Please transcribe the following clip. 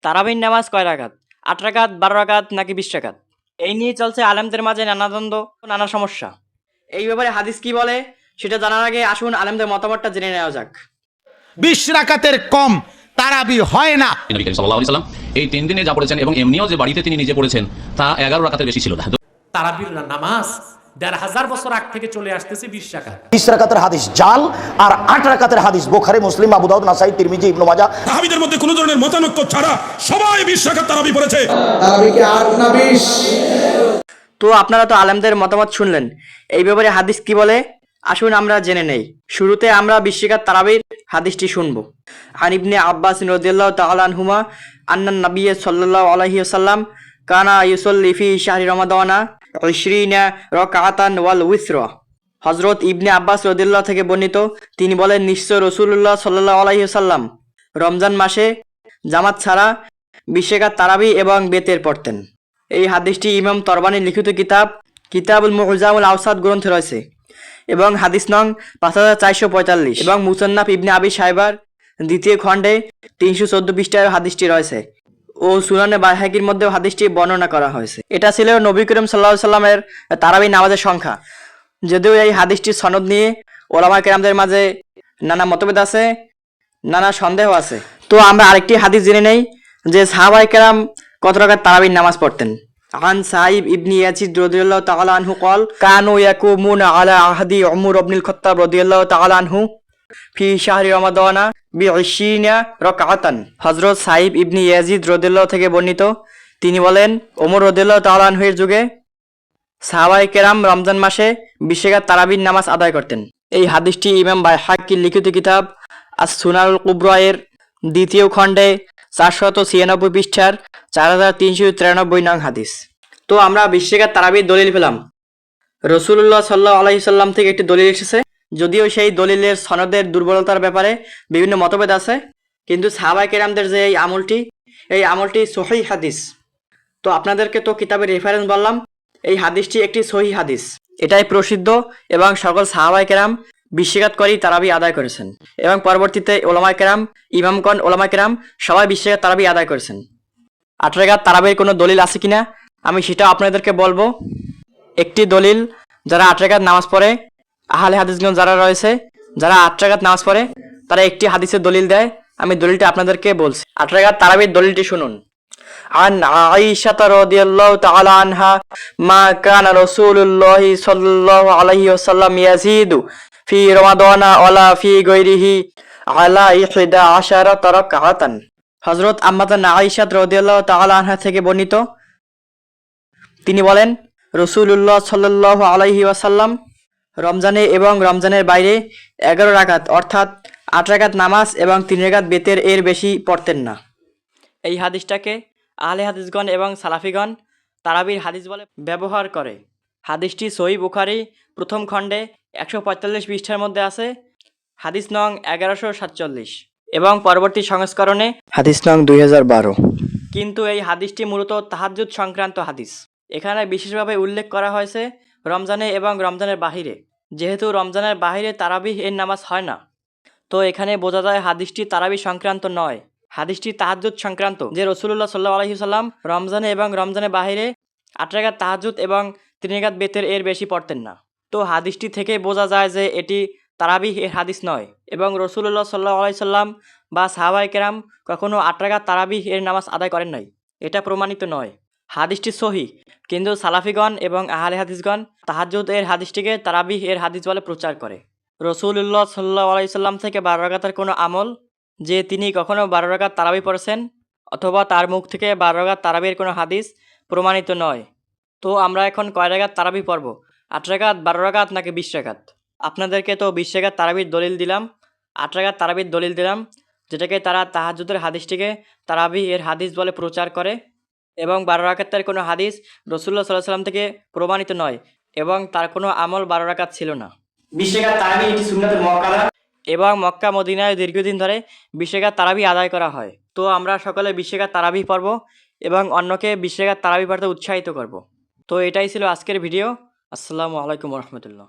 তারাবির নামাজ কয় রাকাত? ৮ রাকাত, ১২ রাকাত নাকি ২০ রাকাত? এই নিয়ে চলছে আলেমদের মাঝে নানা দ্বন্দ্ব, নানা সমস্যা। এই ব্যাপারে হাদিস কি বলে সেটা জানার আগে আসুন আলেমদের মতামতটা জেনে নেওয়া যাক। ২০ রাকাতের কম তারাবি হয় না। নবী করিম সাল্লাল্লাহু আলাইহি সাল্লাম এই ৩ দিনে যা পড়েছেন এবং এমনিও যে বাড়িতে তিনি নিজে পড়েছেন তা ১১ রাকাতের বেশি ছিল না। তারাবির নামাজ ১৫০০ বছর আগ থেকে চলে আসতেছে ২০ রাকাত। ২০ রাকাতের হাদিস জাল আর ৮ রাকাতের হাদিস বুখারী, মুসলিম, আবু দাউদ, নাসাই, তিরমিজি, ইবনে মাজাহ। সাহাবীদের মধ্যে কোনো ধরনের মতানৈক্য ছাড়া সবাই ২০ রাকাত তারাবি পড়েছে। তারাবি কি ৮ না ২০? তো আপনারা তো আলেমদের মতামত শুনলেন, এই ব্যাপারে হাদিস কি বলে আসুন আমরা জেনে নেই। শুরুতে আমরা ২০ রাকাত তারাবির হাদিসটি শুনবো। আন ইবনে আব্বাস রাদিয়াল্লাহু তাআলা আনহুমা আন্নান নবী সাল্লাল্লাহু আলাইহি ওয়াসাল্লাম কানা ইউসাল্লি ফি শাহরি রমাদানা ২০ রাকাতান ওয়াল উইসরা। হযরত ইবনে আব্বাস রাদিয়াল্লাহু থেকে বর্ণিত, তিনি বলেন, নিশ্চয় রাসূলুল্লাহ সাল্লাল্লাহু আলাইহি ওয়াসাল্লাম রমজান মাসে জামাত ছাড়া ২০ রাকাত তারাবি এবং বেতের পড়তেন। এই হাদিসটি ইমাম তরবানির লিখিত কিতাবুল মুজামুল আওসাদ গ্রন্থে রয়েছে এবং হাদিস নং ৫৪৪৪ এবং মুসান্নাফ ইবনে আবি শাইবার ২য় খণ্ডে ৩১৪ পৃষ্ঠায় হাদিসটি রয়েছে ও সুনানে বাইহাকির মধ্যেও হাদিসটি বর্ণনা করা হয়েছে। এটা ছিল নবী করিম সাল্লাল্লাহু আলাইহি সাল্লামের তারাবি নামাজের সংখ্যা। যদিও এই হাদিসটির সনদ নিয়ে ওলামা কেরামদের মাঝে নানা মতভেদ আছে, নানা সন্দেহ আছে। তো আমরা আরেকটি হাদিস জেনে নেই যে সাহাবায়ে কেরাম কত রাকাত তারাবির নামাজ পড়তেন। আন সাইব ইবনে ইয়াজিদ রাদিয়াল্লাহু তাআলা আনহু قال কানু ইয়াকুমুনা আলা আহদি উমর ইবনুল খাত্তাব রাদিয়াল্লাহু তাআলা আনহু ফি শাহরি রমাদানা বি20 রাকাতান। হযরত সাইব ইবনে ইয়াজিদ রাদিয়াল্লাহু থেকে বর্ণিত, তিনি বলেন, ওমর রাদিয়াল্লাহু তাআলা আনহুর যুগে সাহাবায়ে কেরাম রমজান মাসে ২০ রাকাত তারাবির নামাজ আদায় করতেন। এই হাদিসটি ইমাম বাইহাকির লিখিত কিতাব আস-সুনানুল কুবরা এর ২য় খণ্ডে ৪৯৬ পৃষ্ঠার ৪৩৯৩ নং হাদিস। তো আমরা ২০ রাকাত তারাবির দলিল পেলাম। রাসূলুল্লাহ সাল্লাল্লাহু আলাইহি সাল্লাম থেকে একটি দলিল এসেছে, যদিও সেই দলিলের সনদের দুর্বলতার ব্যাপারে বিভিন্ন মতভেদ আছে, কিন্তু সাহাবায়ে কেরামদের যে এই আমলটি সহিহ হাদিস। তো আপনাদেরকে তো কিতাবের রেফারেন্স বললাম, এই হাদিসটি একটি সহিহ হাদিস, এটাই প্রসিদ্ধ এবং সকল সাহাবায়ে কেরাম ২০ রাকাত করেই তারাবি আদায় করেছেন এবং পরবর্তীতে ওলামায়ে কেরাম, ইমামগণ, ওলামায়ে কেরাম সবাই ২০ রাকাত তারাবি আদায় করেছেন। ৮ রাকাত তারাবির কোনো দলিল আছে কিনা আমি সেটা আপনাদেরকে বলবো। একটি দলিল, যারা ৮ রাকাত নামাজ পড়ে, আহলে হাদিসগণ যারা রয়েছে, যারা ৮ রাকাত নামাজ পড়ে, তারা একটি হাদিসের দলিল দেয়। আমি দলিলটা আপনাদেরকে বলছি। ৮ রাকাত তারাবির দলিলটি শুনুন। আন আয়েশা রাদিয়াল্লাহু তাআলা আনহা মা কানা রাসূলুল্লাহ সাল্লাল্লাহু আলাইহি ওয়াসাল্লাম ইয়াজিদু ফি রমাদানা ওয়ালা ফি গায়রিহি আলা 11 রাকাতান। হযরত আম্মাজান আয়েশা রাদিয়াল্লাহু তাআলা আনহা থেকে বর্ণিত, তিনি বলেন, রাসূলুল্লাহ সাল্লাল্লাহু আলাইহি ওয়াসাল্লাম রমজানে এবং রমজানের বাইরে ১১ রাকাত অর্থাৎ ৮ রাকাত নামাজ এবং ৩ রাকাত বেতের এর বেশি পড়তেন না। এই হাদিসটাকে আহলে হাদিসগণ এবং সালাফিগণ তারাবির হাদিস বলে ব্যবহার করে। হাদিসটি সহিহ বুখারী প্রথম খণ্ডে ১৪৫ পৃষ্ঠার মধ্যে আছে, হাদিস নং ১১৪৭ এবং পরবর্তী সংস্করণে হাদিস নং ২০১২। কিন্তু এই হাদিসটি মূলত তাহাজ্জুদ সংক্রান্ত হাদিস। এখানে বিশেষভাবে উল্লেখ করা হয়েছে রমজানে এবং রমজানের বাহিরে। যেহেতু রমজানের বাহিরে তারাবিহ এর নামাজ হয় না, তো এখানে বোঝা যায় হাদিসটি তারাবি সংক্রান্ত নয়, হাদিসটি তাহাজ্জুদ সংক্রান্ত, যে রাসূলুল্লাহ সাল্লাল্লাহু আলাইহি ওয়াসাল্লাম রমজানে এবং রমজানের বাহিরে ৮ রাকাত তাহাজ্জুদ এবং ৩ রাকাত বেতের এর বেশি পড়তেন না। তো হাদিসটি থেকে বোঝা যায় যে এটি তারাবিহ এর হাদিস নয় এবং রাসূলুল্লাহ সাল্লাল্লাহু আলাইহি ওয়াসাল্লাম বা সাহাবায়ে কেরাম কখনো ৮ রাকাত তারাবিহ এর নামাজ আদায় করেন নাই, এটা প্রমাণিত নয়। হাদিসটি সহিহ, কিন্তু সালাফিগণ এবং আহলে হাদিসগণ তাহাজ্জুদ এর হাদিসটিকে তারাবিহ এর হাদিস বলে প্রচার করে। রাসূলুল্লাহ সাল্লাল্লাহু আলাইহি ওয়াসাল্লাম থেকে ১২ রাকাতের কোনো আমল যে তিনি কখনো ১২ রাকাত তারাবি পড়েছেন অথবা তার মুখ থেকে ১২ রাকাত তারাবির কোনো হাদিস প্রমাণিত নয়। তো আমরা এখন কয় রাকাত তারাবি পড়ব? ৮ রাকাত, ১২ রাকাত নাকি ২০ রাকাত? আপনাদেরকে তো ২০ রাকাত তারাবির দলিল দিলাম, ৮ রাকাত তারাবির দলিল দিলাম, যেটাকে তারা তাহাজ্জুদের হাদিসটিকে তারাবি এর হাদিস বলে প্রচার করে এবং ১২ রাকাতের কোনো হাদিস রাসূলুল্লাহ সাল্লাল্লাহু আলাইহি ওয়াসাল্লাম থেকে প্রমাণিত নয় এবং তার কোনো আমল ১২ রাকাত ছিল না। ২০ রাকাত তারাবি এটি সুন্নাতুল মুআক্কাদা এবং মক্কা মদিনায় দীর্ঘদিন ধরে ২০ রাকাত তারাবি আদায় করা হয়। তো আমরা সকলে ২০ রাকাত তারাবি পড়ব এবং অন্যকে ২০ রাকাত তারাবি পড়তে উৎসাহিত করব। তো এটাই ছিল আজকের ভিডিও। আসসালামু আলাইকুম ওয়া রাহমাতুল্লাহ।